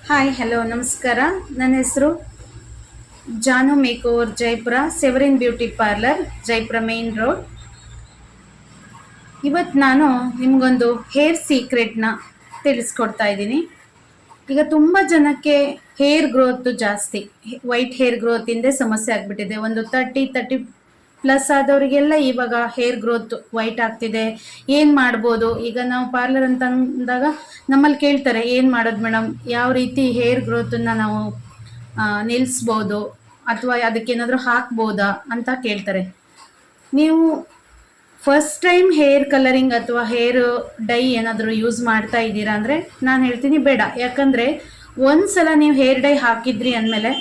Hi hello ನಮಸ್ಕಾರ. ನನ್ನ ಹೆಸರು ಜಾನು ಮೇಕೋವರ್ ಜೈಪುರ, ಸೆವರಿನ್ beauty parlour, Jaipur main road. ಇವತ್ತು ನಾನು ನಿಮಗೊಂದು ಹೇರ್ ಸೀಕ್ರೆಟ್ನ ತಿಳಿಸ್ಕೊಡ್ತಾ ಇದ್ದೀನಿ. ಈಗ ತುಂಬ ಜನಕ್ಕೆ ಹೇರ್ ಗ್ರೋತ್ ಜಾಸ್ತಿ, ವೈಟ್ ಹೇರ್ ಗ್ರೋತಿಂದೇ ಸಮಸ್ಯೆ ಆಗಿಬಿಟ್ಟಿದೆ. ಒಂದು 30 ಪ್ಲಸ್ ಆದವರಿಗೆಲ್ಲ ಇವಾಗ ಹೇರ್ ಗ್ರೋತ್ ವೈಟ್ ಆಗ್ತಿದೆ. ಏನು ಮಾಡ್ಬೋದು? ಈಗ ನಾವು ಪಾರ್ಲರ್ ಅಂತ ಅಂದಾಗ ನಮ್ಮಲ್ಲಿ ಕೇಳ್ತಾರೆ, ಏನು ಮಾಡೋದು ಮೇಡಮ್, ಯಾವ ರೀತಿ ಹೇರ್ ಗ್ರೋತನ್ನು ನಾವು ನಿಲ್ಲಿಸ್ಬೋದು ಅಥವಾ ಅದಕ್ಕೇನಾದರೂ ಹಾಕ್ಬೋದಾ ಅಂತ ಕೇಳ್ತಾರೆ. ನೀವು ಫಸ್ಟ್ ಟೈಮ್ ಹೇರ್ ಕಲರಿಂಗ್ ಅಥವಾ ಹೇರ್ ಡೈ ಏನಾದರೂ ಯೂಸ್ ಮಾಡ್ತಾ ಇದ್ದೀರಾ ಅಂದರೆ ನಾನು ಹೇಳ್ತೀನಿ ಬೇಡ. ಯಾಕಂದರೆ ಒಂದು ಸಲ ನೀವು ಹೇರ್ ಡೈ ಹಾಕಿದ್ರಿ ಅಂದಮೇಲೆ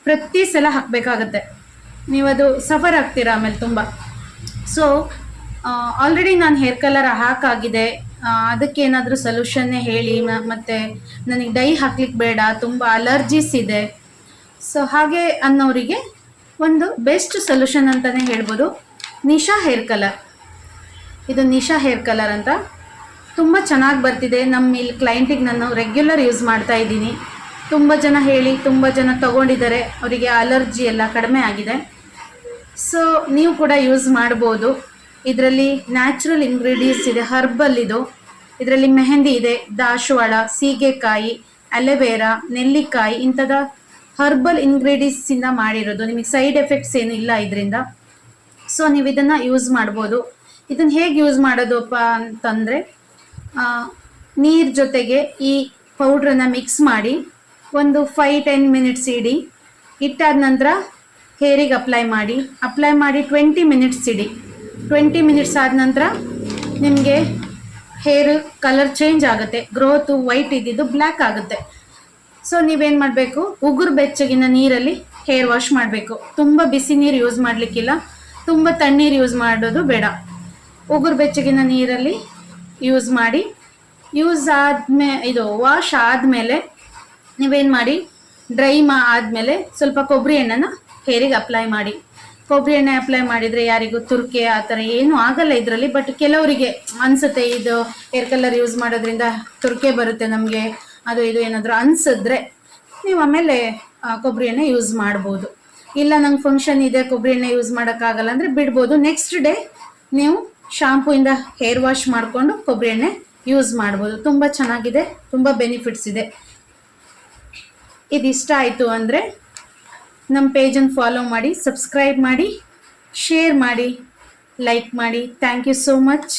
ಪ್ರತಿ ಸಲ ಹಾಕಬೇಕಾಗತ್ತೆ. ನೀವು ಅದು ಸಫರ್ ಆಗ್ತೀರಾ ಆಮೇಲೆ ತುಂಬ. ಸೊ ಆಲ್ರೆಡಿ ನಾನು ಹೇರ್ ಕಲರ್ ಹಾಕಾಗಿದೆ, ಅದಕ್ಕೇನಾದರೂ ಸೊಲ್ಯೂಷನ್ನೇ ಹೇಳಿ, ಮತ್ತು ನನಗೆ ಡೈ ಹಾಕ್ಲಿಕ್ಕೆ ಬೇಡ, ತುಂಬ ಅಲರ್ಜೀಸ್ ಇದೆ. ಸೊ ಹಾಗೆ ಅನ್ನೋರಿಗೆ ಒಂದು ಬೆಸ್ಟ್ ಸೊಲ್ಯೂಷನ್ ಅಂತಲೇ ಹೇಳ್ಬೋದು ನಿಶಾ ಹೇರ್ ಕಲರ್. ಇದು ನಿಶಾ ಹೇರ್ ಕಲರ್ ಅಂತ ತುಂಬ ಚೆನ್ನಾಗಿ ಬರ್ತಿದೆ. ನಮ್ಮ ಇಲ್ಲಿ ಕ್ಲೈಂಟಿಗೆ ನಾನು ರೆಗ್ಯುಲರ್ ಯೂಸ್ ಮಾಡ್ತಾ ಇದ್ದೀನಿ. ತುಂಬ ಜನ ಹೇಳಿ ತುಂಬ ಜನ ತೊಗೊಂಡಿದ್ದಾರೆ, ಅವರಿಗೆ ಅಲರ್ಜಿ ಎಲ್ಲ ಕಡಿಮೆ ಆಗಿದೆ. ಸೊ ನೀವು ಕೂಡ ಯೂಸ್ ಮಾಡ್ಬೋದು. ಇದರಲ್ಲಿ ನ್ಯಾಚುರಲ್ ಇಂಗ್ರೀಡಿಯೆಂಟ್ಸ್ ಇದೆ, ಹರ್ಬಲ್ ಇದು. ಇದರಲ್ಲಿ ಮೆಹಂದಿ ಇದೆ, ದಾಸವಾಳ, ಸೀಗೆಕಾಯಿ, ಅಲೋವೆರಾ, ನೆಲ್ಲಿಕಾಯಿ ಇಂಥದ ಹರ್ಬಲ್ ಇಂಗ್ರೀಡಿಯೆಂಟ್ಸಿಂದ ಮಾಡಿರೋದು. ನಿಮಗೆ ಸೈಡ್ ಎಫೆಕ್ಟ್ಸ್ ಏನಿಲ್ಲ ಇದರಿಂದ. ಸೊ ನೀವು ಇದನ್ನು ಯೂಸ್ ಮಾಡ್ಬೋದು. ಇದನ್ನು ಹೇಗೆ ಯೂಸ್ ಮಾಡೋದಪ್ಪ ಅಂತಂದರೆ, ನೀರು ಜೊತೆಗೆ ಈ ಪೌಡ್ರನ್ನು ಮಿಕ್ಸ್ ಮಾಡಿ ಒಂದು 5-10 ಮಿನಿಟ್ಸ್ ಇಟ್ಟಾದ ನಂತರ ಹೇರಿಗೆ ಅಪ್ಲೈ ಮಾಡಿ 20 ಮಿನಿಟ್ಸ್ ಇಡಿ. 20 ಮಿನಿಟ್ಸ್ ಆದ ನಂತರ ನಿಮಗೆ ಹೇರ್ ಕಲರ್ ಚೇಂಜ್ ಆಗುತ್ತೆ, ಗ್ರೋತು ವೈಟ್ ಇದ್ದಿದ್ದು ಬ್ಲ್ಯಾಕ್ ಆಗುತ್ತೆ. ಸೊ ನೀವೇನು ಮಾಡಬೇಕು, ಉಗುರು ಬೆಚ್ಚಗಿನ ನೀರಲ್ಲಿ ಹೇರ್ ವಾಶ್ ಮಾಡಬೇಕು. ತುಂಬ ಬಿಸಿ ನೀರು ಯೂಸ್ ಮಾಡಲಿಕ್ಕಿಲ್ಲ, ತುಂಬ ತಣ್ಣೀರು ಯೂಸ್ ಮಾಡೋದು ಬೇಡ. ಉಗುರು ಬೆಚ್ಚಗಿನ ನೀರಲ್ಲಿ ಯೂಸ್ ಮಾಡಿ, ವಾಶ್ ಆದಮೇಲೆ ನೀವೇನು ಮಾಡಿ, ಡ್ರೈ ಆದಮೇಲೆ ಸ್ವಲ್ಪ ಕೊಬ್ಬರಿ ಎಣ್ಣೆನ ಹೇರಿಗೆ ಅಪ್ಲೈ ಮಾಡಿ. ಕೊಬ್ಬರಿ ಎಣ್ಣೆ ಅಪ್ಲೈ ಮಾಡಿದರೆ ಯಾರಿಗೂ ತುರ್ಕೆ ಆ ಥರ ಏನೂ ಆಗಲ್ಲ ಇದರಲ್ಲಿ. ಬಟ್ ಕೆಲವರಿಗೆ ಅನಿಸುತ್ತೆ ಇದು ಹೇರ್ ಕಲರ್ ಯೂಸ್ ಮಾಡೋದ್ರಿಂದ ತುರ್ಕೆ ಬರುತ್ತೆ ನಮಗೆ, ಅದು ಇದು ಏನಾದರೂ ಅನಿಸಿದ್ರೆ ನೀವು ಆಮೇಲೆ ಕೊಬ್ಬರಿ ಎಣ್ಣೆ ಯೂಸ್ ಮಾಡ್ಬೋದು. ಇಲ್ಲ ನಂಗೆ ಫಂಕ್ಷನ್ ಇದೆ, ಕೊಬ್ಬರಿ ಎಣ್ಣೆ ಯೂಸ್ ಮಾಡೋಕ್ಕಾಗಲ್ಲ ಅಂದರೆ ಬಿಡ್ಬೋದು. ನೆಕ್ಸ್ಟ್ ಡೇ ನೀವು ಶಾಂಪೂಯಿಂದ ಹೇರ್ ವಾಶ್ ಮಾಡಿಕೊಂಡು ಕೊಬ್ಬರಿ ಎಣ್ಣೆ ಯೂಸ್ ಮಾಡ್ಬೋದು. ತುಂಬ ಚೆನ್ನಾಗಿದೆ, ತುಂಬ ಬೆನಿಫಿಟ್ಸ್ ಇದೆ. ಇದಿಷ್ಟ ಆಯಿತು ಅಂದರೆ ನಮ್ಮ ಪೇಜನ್ನು ಫಾಲೋ ಮಾಡಿ, ಸಬ್ಸ್ಕ್ರೈಬ್ ಮಾಡಿ, ಶೇರ್ ಮಾಡಿ, ಲೈಕ್ ಮಾಡಿ. Thank you so much.